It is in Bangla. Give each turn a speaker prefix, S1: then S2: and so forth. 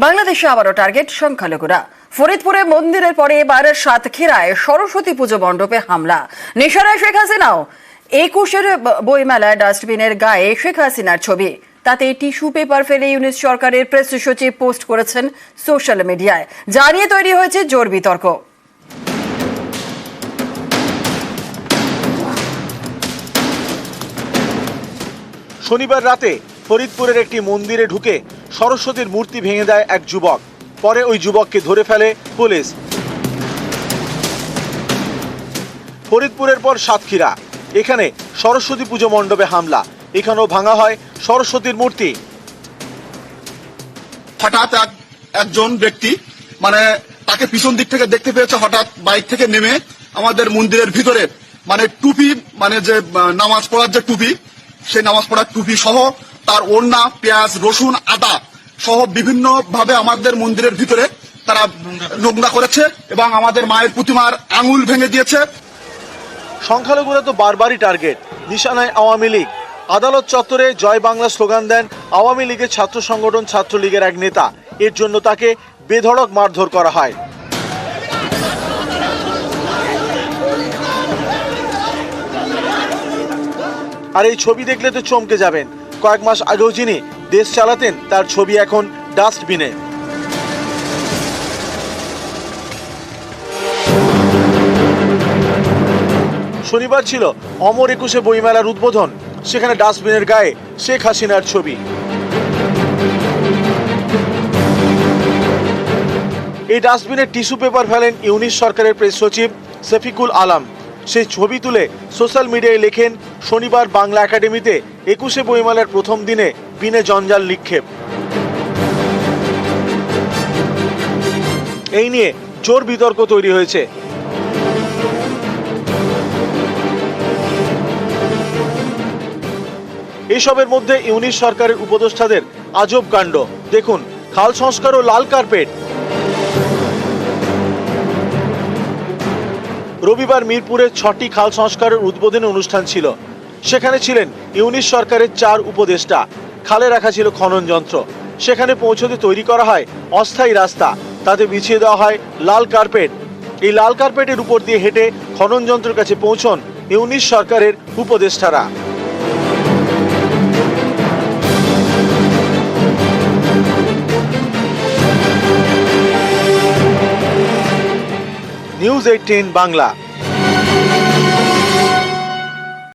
S1: বাংলাদেশে আবারও টার্গেট সংখ্যালঘুরা। ফরিদপুরে মন্দিরের পরে এবার সাতক্ষীরায় সরস্বতী পুজো মণ্ডপে হামলা। নিশানায় শেখ হাসিনাও। 21-এর বইমেলায় ডাস্টবিনের গায়ে শেখ হাসিনার ছবি, তাতে টিস্যু পেপার ফেলে ইউনিস সরকারের প্রেস সচিব পোস্ট করেছেন সোশ্যাল মিডিয়ায়। জানিয়ে তৈরি হয়েছে জোর বিতর্ক।
S2: শনিবার রাতে ফরিদপুরের একটি মন্দিরে ঢুকে সরস্বতীর মূর্তি ভেঙে দেয় এক যুবক। পরে ওই যুবককে ধরে ফেলে পুলিশ। ফরিদপুরের পর সাতক্ষীরা, এখানে সরস্বতী পুজো মণ্ডপে হামলা। এখানেও ভাঙা হয় সরস্বতীর মূর্তি।
S3: হঠাৎ একজন ব্যক্তি তাকে পিছন দিক থেকে দেখতে পেয়েছে, হঠাৎ বাইক থেকে নেমে আমাদের মন্দিরের ভিতরে টুপি যে নামাজ পড়ার যে টুপি, সেই নামাজ পড়ার টুপি সহ তার ওড়না, পেঁয়াজ, রসুন, আদা সহ বিভিন্ন ভাবে আমাদের মন্দিরের ভিতরে তারা নোংরা করেছে এবং আমাদের মায়ের প্রতিমার আঙুল ভেঙে দিয়েছে।
S2: সংখ্যালঘুরা তো বারবারই টার্গেট। নিশানায় আওয়ামী লীগ। আদালত চত্বরে জয় বাংলা স্লোগান দেন আওয়ামী লীগের ছাত্র সংগঠন ছাত্রলীগের এক নেতা। এর জন্য তাকে বেধড়ক মারধর করা হয়। আর এই ছবি দেখলে তো চমকে যাবেন। কয়েক মাস আগেও যিনি দেশ চালাতেন, তার ছবি এখন ডাস্টবিনে। শনিবার ছিল অমর 21 বইমেলার উদ্বোধন। সেখানে ডাস্টবিনের গায়ে শেখ হাসিনার ছবি। এই ডাস্টবিনে টিস্যু পেপার ফেলেন ইউনিস সরকারের প্রেস সচিব শফিকুল আলম। সেই ছবি তুলে সোশ্যাল মিডিয়ায় লেখেন, শনিবার বাংলা একাডেমিতে 21 বইমেলার প্রথম দিনে বিনে জঞ্জাল নিক্ষেপ। এই নিয়ে জোর বিতর্ক তৈরি হয়েছে। এসবের মধ্যে ইউনিস সরকারের উপদেষ্টাদের আজব কাণ্ড। দেখুন, খাল সংস্কার ও লাল কার্পেট। রবিবার মিরপুরে 6টি খাল সংস্কারের উদ্বোধনী অনুষ্ঠান ছিল। সেখানে ছিলেন ইউনিস সরকারের 4 উপদেষ্টা। খালে রাখা ছিল খনন যন্ত্র। সেখানে পৌঁছতে তৈরি করা হয় অস্থায়ী রাস্তা, তাতে বিছিয়ে দেওয়া হয় লাল কার্পেট। এই লাল কার্পেটের উপর দিয়ে হেঁটে খনন যন্ত্রের কাছে পৌঁছন ইউনিস সরকারের উপদেষ্টারা। নিউজ 18 বাংলা।